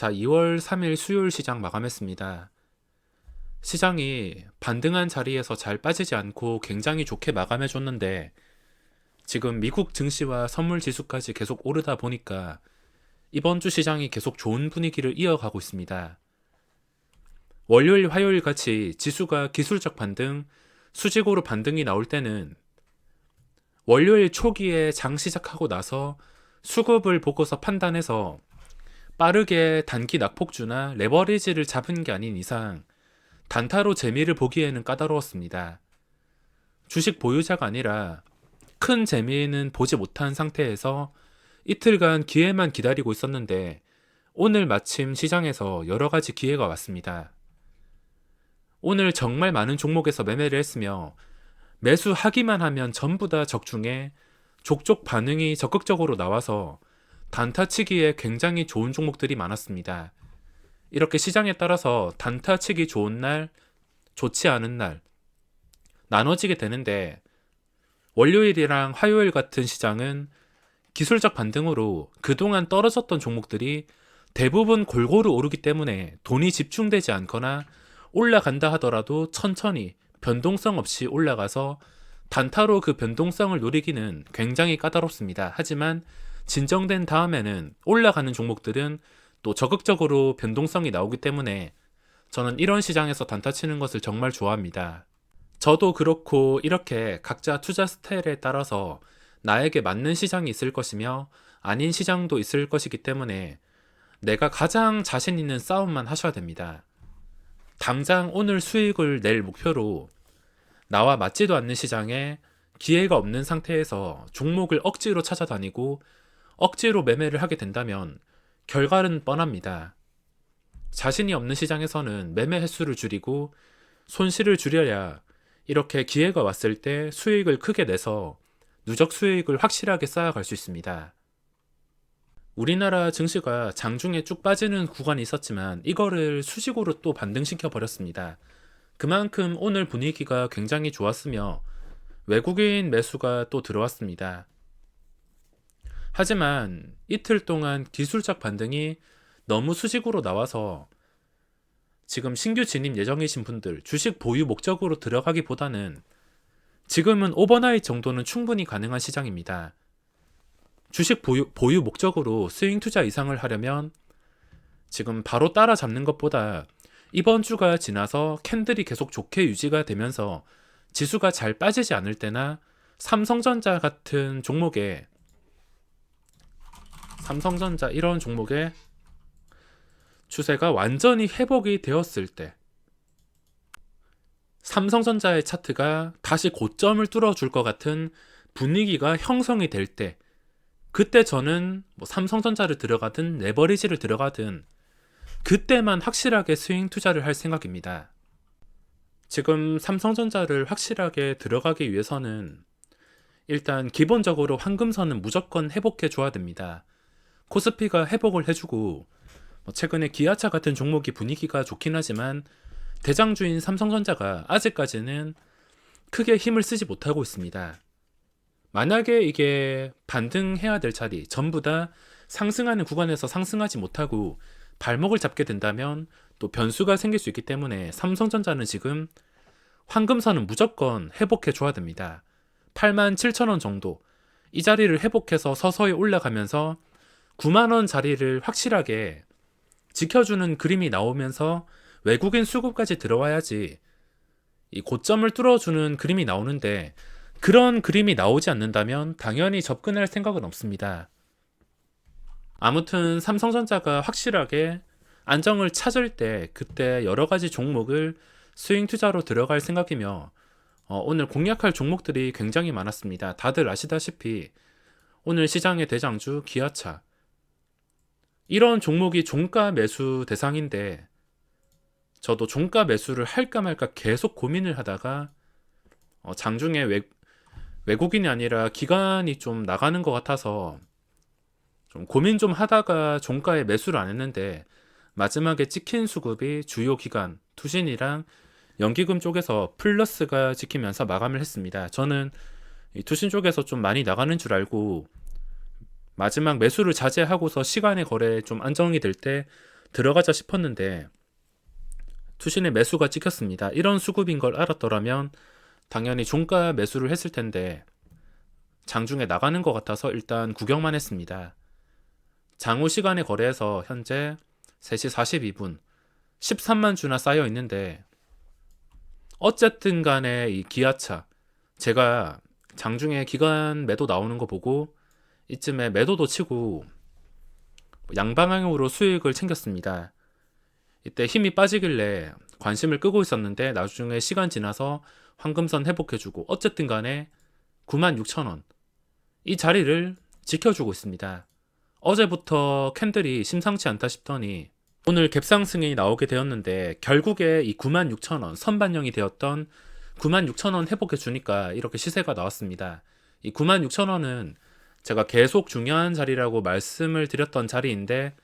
자, 2월 3일 수요일 시장 마감했습니다. 시장이 반등한 자리에서 잘 빠지지 않고 굉장히 좋게 마감해줬는데 지금 미국 증시와 선물 지수까지 계속 오르다 보니까 이번 주 시장이 계속 좋은 분위기를 이어가고 있습니다. 월요일, 화요일 같이 지수가 기술적 반등, 수직으로 반등이 나올 때는 월요일 초기에 장 시작하고 나서 수급을 보고서 판단해서 빠르게 단기 낙폭주나 레버리지를 잡은 게 아닌 이상 단타로 재미를 보기에는 까다로웠습니다. 주식 보유자가 아니라 큰 재미는 보지 못한 상태에서 이틀간 기회만 기다리고 있었는데 오늘 마침 시장에서 여러 가지 기회가 왔습니다. 오늘 정말 많은 종목에서 매매를 했으며 매수하기만 하면 전부 다 적중해 족족 반응이 적극적으로 나와서 단타치기에 굉장히 좋은 종목들이 많았습니다. 이렇게 시장에 따라서 단타치기 좋은 날, 좋지 않은 날 나눠지게 되는데 월요일이랑 화요일 같은 시장은 기술적 반등으로 그동안 떨어졌던 종목들이 대부분 골고루 오르기 때문에 돈이 집중되지 않거나 올라간다 하더라도 천천히 변동성 없이 올라가서 단타로 그 변동성을 노리기는 굉장히 까다롭습니다. 하지만 진정된 다음에는 올라가는 종목들은 또 적극적으로 변동성이 나오기 때문에 저는 이런 시장에서 단타 치는 것을 정말 좋아합니다. 저도 그렇고 이렇게 각자 투자 스타일에 따라서 나에게 맞는 시장이 있을 것이며 아닌 시장도 있을 것이기 때문에 내가 가장 자신 있는 싸움만 하셔야 됩니다. 당장 오늘 수익을 낼 목표로 나와 맞지도 않는 시장에 기회가 없는 상태에서 종목을 억지로 찾아다니고 억지로 매매를 하게 된다면 결과는 뻔합니다. 자신이 없는 시장에서는 매매 횟수를 줄이고 손실을 줄여야 이렇게 기회가 왔을 때 수익을 크게 내서 누적 수익을 확실하게 쌓아갈 수 있습니다. 우리나라 증시가 장중에 쭉 빠지는 구간이 있었지만 이거를 수직으로 또 반등시켜 버렸습니다. 그만큼 오늘 분위기가 굉장히 좋았으며 외국인 매수가 또 들어왔습니다. 하지만 이틀 동안 기술적 반등이 너무 수직으로 나와서 지금 신규 진입 예정이신 분들 주식 보유 목적으로 들어가기보다는 지금은 오버나잇 정도는 충분히 가능한 시장입니다. 주식 보유 목적으로 스윙 투자 이상을 하려면 지금 바로 따라잡는 것보다 이번 주가 지나서 캔들이 계속 좋게 유지가 되면서 지수가 잘 빠지지 않을 때나 삼성전자 같은 종목에 삼성전자 이런 종목의 추세가 완전히 회복이 되었을 때 삼성전자의 차트가 다시 고점을 뚫어줄 것 같은 분위기가 형성이 될 때 그때 저는 삼성전자를 들어가든 레버리지를 들어가든 그때만 확실하게 스윙 투자를 할 생각입니다. 지금 삼성전자를 확실하게 들어가기 위해서는 일단 기본적으로 황금선은 무조건 회복해 줘야 됩니다. 코스피가 회복을 해주고 최근에 기아차 같은 종목이 분위기가 좋긴 하지만 대장주인 삼성전자가 아직까지는 크게 힘을 쓰지 못하고 있습니다. 만약에 이게 반등해야 될 자리 전부 다 상승하는 구간에서 상승하지 못하고 발목을 잡게 된다면 또 변수가 생길 수 있기 때문에 삼성전자는 지금 황금선은 무조건 회복해 줘야 됩니다. 87,000원 정도 이 자리를 회복해서 서서히 올라가면서 9만원 자리를 확실하게 지켜주는 그림이 나오면서 외국인 수급까지 들어와야지 이 고점을 뚫어주는 그림이 나오는데 그런 그림이 나오지 않는다면 당연히 접근할 생각은 없습니다. 아무튼 삼성전자가 확실하게 안정을 찾을 때 그때 여러 가지 종목을 스윙 투자로 들어갈 생각이며 오늘 공략할 종목들이 굉장히 많았습니다. 다들 아시다시피 오늘 시장의 대장주 기아차 이런 종목이 종가 매수 대상인데 저도 종가 매수를 할까 말까 계속 고민을 하다가 장중에 외국인이 아니라 기관이 좀 나가는 것 같아서 좀 고민 좀 하다가 종가에 매수를 안 했는데 마지막에 찍힌 수급이 주요 기관 투신이랑 연기금 쪽에서 플러스가 찍히면서 마감을 했습니다. 저는 이 투신 쪽에서 좀 많이 나가는 줄 알고 마지막 매수를 자제하고서 시간의 거래에 좀 안정이 될 때 들어가자 싶었는데 투신의 매수가 찍혔습니다. 이런 수급인 걸 알았더라면 당연히 종가 매수를 했을 텐데 장중에 나가는 것 같아서 일단 구경만 했습니다. 장후 시간에 거래해서 현재 3시 42분 13만 주나 쌓여 있는데, 어쨌든 간에 이 기아차, 제가 장중에 기관 매도 나오는 거 보고 이쯤에 매도도 치고 양방향으로 수익을 챙겼습니다. 이때 힘이 빠지길래 관심을 끄고 있었는데 나중에 시간 지나서 황금선 회복해주고 어쨌든 간에 96,000원 이 자리를 지켜주고 있습니다. 어제부터 캔들이 심상치 않다 싶더니 오늘 갭상승이 나오게 되었는데 결국에 이 96,000원 선반영이 되었던 96,000원 회복해 주니까 이렇게 시세가 나왔습니다. 이 96,000원은 제가 계속 중요한 자리라고 말씀을 드렸던 자리인데,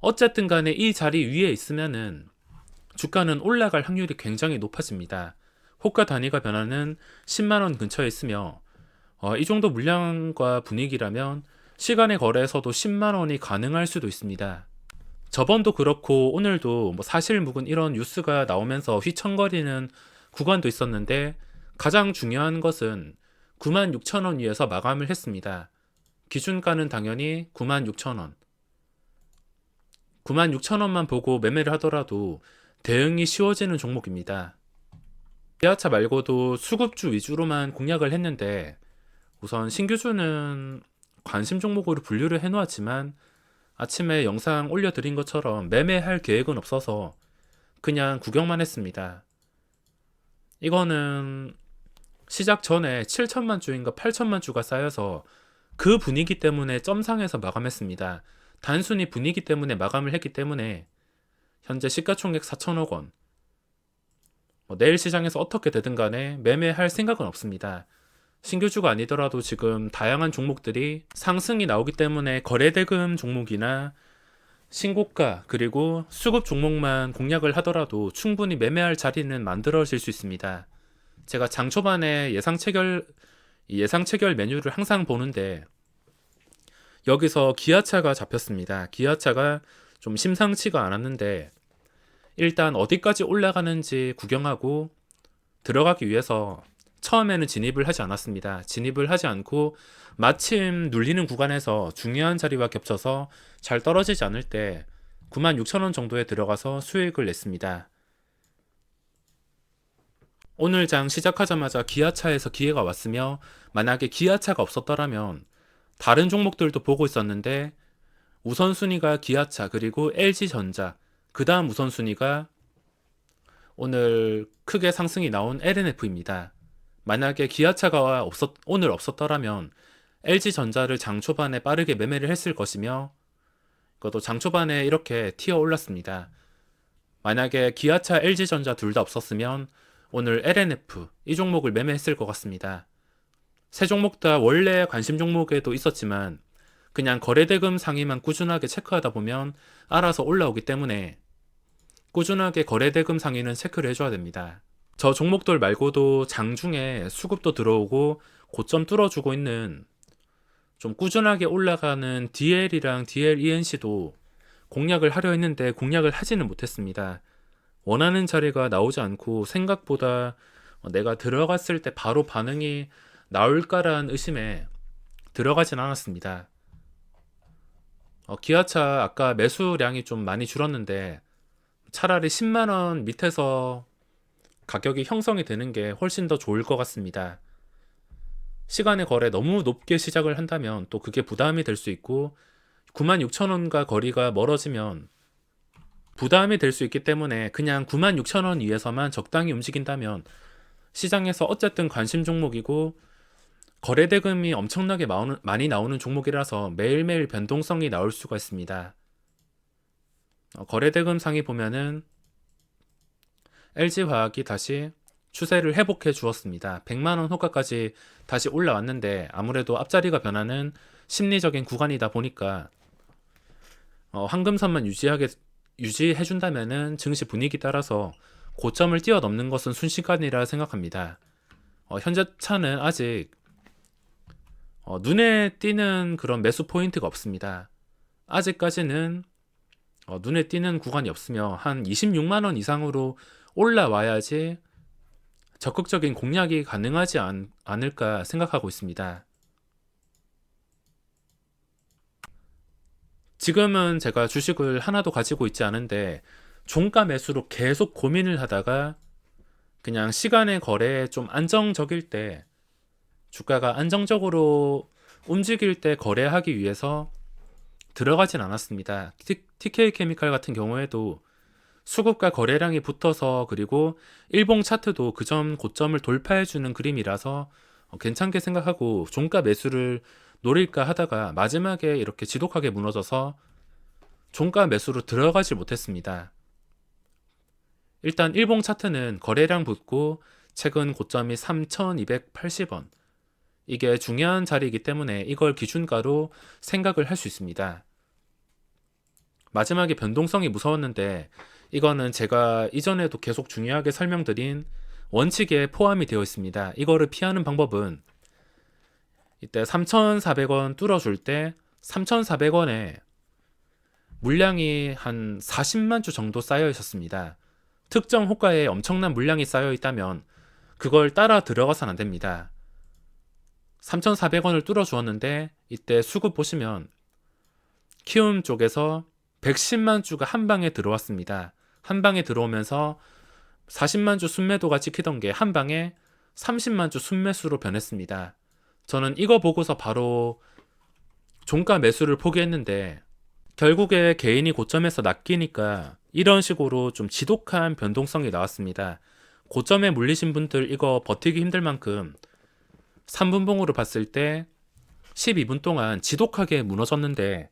어쨌든 간에 이 자리 위에 있으면은 주가는 올라갈 확률이 굉장히 높아집니다. 호가 단위가 변화는 10만원 근처에 있으며 이 정도 물량과 분위기라면 시간의 거래에서도 10만원이 가능할 수도 있습니다. 저번도 그렇고 오늘도 뭐 사실 묵은 이런 뉴스가 나오면서 휘청거리는 구간도 있었는데, 가장 중요한 것은 96,000원 위에서 마감을 했습니다. 기준가는 당연히 96,000원. 96,000원만 보고 매매를 하더라도 대응이 쉬워지는 종목입니다. 기아차 말고도 수급주 위주로만 공략을 했는데, 우선 신규주는 관심 종목으로 분류를 해놓았지만 아침에 영상 올려드린 것처럼 매매할 계획은 없어서 그냥 구경만 했습니다. 이거는 시작 전에 7천만 주인가 8천만 주가 쌓여서 그 분위기 때문에 점상에서 마감했습니다. 단순히 분위기 때문에 마감을 했기 때문에 현재 시가총액 4천억 원. 내일 시장에서 어떻게 되든 간에 매매할 생각은 없습니다. 신규주가 아니더라도 지금 다양한 종목들이 상승이 나오기 때문에 거래대금 종목이나 신고가 그리고 수급 종목만 공략을 하더라도 충분히 매매할 자리는 만들어질 수 있습니다. 제가 장 초반에 예상 체결 메뉴를 항상 보는데 여기서 기아차가 잡혔습니다. 기아차가 좀 심상치가 않았는데 일단 어디까지 올라가는지 구경하고 들어가기 위해서 처음에는 진입을 하지 않았습니다. 진입을 하지 않고 마침 눌리는 구간에서 중요한 자리와 겹쳐서 잘 떨어지지 않을 때 96,000원 정도에 들어가서 수익을 냈습니다. 오늘 장 시작하자마자 기아차에서 기회가 왔으며, 만약에 기아차가 없었더라면 다른 종목들도 보고 있었는데 우선순위가 기아차 그리고 LG전자, 그 다음 우선순위가 오늘 크게 상승이 나온 LNF입니다. 만약에 기아차가 오늘 없었더라면 LG전자를 장 초반에 빠르게 매매를 했을 것이며, 그것도 장 초반에 이렇게 튀어 올랐습니다. 만약에 기아차, LG전자 둘 다 없었으면 오늘 LNF 이 종목을 매매했을 것 같습니다. 세 종목 다 원래 관심 종목에도 있었지만 그냥 거래대금 상위만 꾸준하게 체크하다 보면 알아서 올라오기 때문에 꾸준하게 거래대금 상위는 체크를 해줘야 됩니다. 저 종목들 말고도 장중에 수급도 들어오고 고점 뚫어주고 있는 좀 꾸준하게 올라가는 DL이랑 DLENC도 공략을 하려 했는데 공략을 하지는 못했습니다. 원하는 자리가 나오지 않고 생각보다 내가 들어갔을 때 바로 반응이 나올까라는 의심에 들어가진 않았습니다. 기아차 아까 매수량이 좀 많이 줄었는데 차라리 10만원 밑에서 가격이 형성이 되는 게 훨씬 더 좋을 것 같습니다. 시간의 거래 너무 높게 시작을 한다면 또 그게 부담이 될 수 있고 96,000원과 거리가 멀어지면 부담이 될 수 있기 때문에 그냥 96,000원 위에서만 적당히 움직인다면 시장에서 어쨌든 관심 종목이고 거래대금이 엄청나게 많이 나오는 종목이라서 매일매일 변동성이 나올 수가 있습니다. 거래대금 상위 보면은 LG화학이 다시 추세를 회복해 주었습니다. 100만원 호가까지 다시 올라왔는데 아무래도 앞자리가 변하는 심리적인 구간이다 보니까 황금선만 유지해 준다면은 증시 분위기 따라서 고점을 뛰어넘는 것은 순식간이라 생각합니다. 현재 차는 아직 눈에 띄는 그런 매수 포인트가 없습니다. 아직까지는 눈에 띄는 구간이 없으며 한 26만 원 이상으로 올라와야지 적극적인 공략이 가능하지 않을까 생각하고 있습니다. 지금은 제가 주식을 하나도 가지고 있지 않은데 종가 매수로 계속 고민을 하다가 그냥 시간의 거래에 좀 안정적일 때, 주가가 안정적으로 움직일 때 거래하기 위해서 들어가진 않았습니다. TK 케미칼 같은 경우에도 수급과 거래량이 붙어서, 그리고 일봉 차트도 그 점 고점을 돌파해주는 그림이라서 괜찮게 생각하고 종가 매수를 노릴까 하다가 마지막에 이렇게 지독하게 무너져서 종가 매수로 들어가지 못했습니다. 일단 일봉 차트는 거래량 붙고 최근 고점이 3,280원, 이게 중요한 자리이기 때문에 이걸 기준가로 생각을 할 수 있습니다. 마지막에 변동성이 무서웠는데 이거는 제가 이전에도 계속 중요하게 설명드린 원칙에 포함이 되어 있습니다. 이거를 피하는 방법은 이때 3,400원 뚫어줄 때 3,400원에 물량이 한 40만 주 정도 쌓여 있었습니다. 특정 호가에 엄청난 물량이 쌓여 있다면 그걸 따라 들어가서는 안 됩니다. 3,400원을 뚫어 주었는데 이때 수급 보시면 키움 쪽에서 110만 주가 한 방에 들어왔습니다. 한 방에 들어오면서 40만 주 순매도가 찍히던 게 한 방에 30만 주 순매수로 변했습니다. 저는 이거 보고서 바로 종가 매수를 포기했는데 결국에 개인이 고점에서 낚이니까 이런 식으로 좀 지독한 변동성이 나왔습니다. 고점에 물리신 분들 이거 버티기 힘들 만큼 3분봉으로 봤을 때 12분 동안 지독하게 무너졌는데,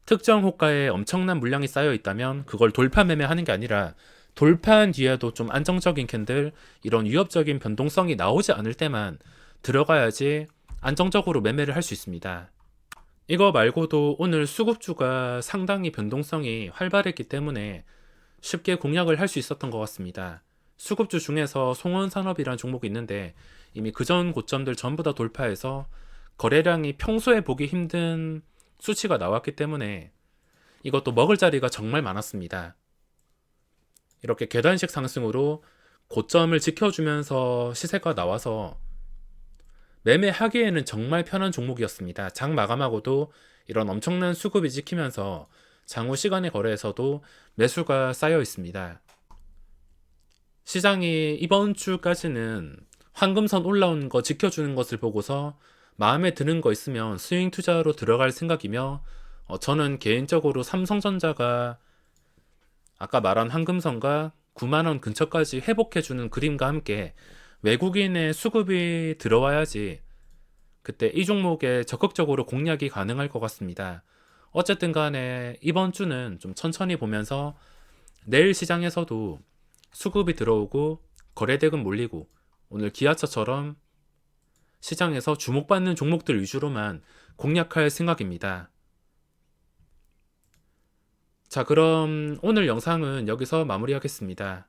특정 호가에 엄청난 물량이 쌓여 있다면 그걸 돌파 매매하는 게 아니라 돌파한 뒤에도 좀 안정적인 캔들, 이런 위협적인 변동성이 나오지 않을 때만 들어가야지 안정적으로 매매를 할 수 있습니다. 이거 말고도 오늘 수급주가 상당히 변동성이 활발했기 때문에 쉽게 공략을 할 수 있었던 것 같습니다. 수급주 중에서 송원산업이라는 종목이 있는데 이미 그전 고점들 전부 다 돌파해서 거래량이 평소에 보기 힘든 수치가 나왔기 때문에 이것도 먹을 자리가 정말 많았습니다. 이렇게 계단식 상승으로 고점을 지켜주면서 시세가 나와서 매매하기에는 정말 편한 종목이었습니다. 장 마감하고도 이런 엄청난 수급이 찍히면서 장후 시간의 거래에서도 매수가 쌓여 있습니다. 시장이 이번 주까지는 황금선 올라온 거 지켜주는 것을 보고서 마음에 드는 거 있으면 스윙 투자로 들어갈 생각이며, 저는 개인적으로 삼성전자가 아까 말한 황금선과 9만원 근처까지 회복해주는 그림과 함께 외국인의 수급이 들어와야지 그때 이 종목에 적극적으로 공략이 가능할 것 같습니다. 어쨌든 간에 이번 주는 좀 천천히 보면서 내일 시장에서도 수급이 들어오고 거래대금 몰리고 오늘 기아차처럼 시장에서 주목받는 종목들 위주로만 공략할 생각입니다. 자, 그럼 오늘 영상은 여기서 마무리하겠습니다.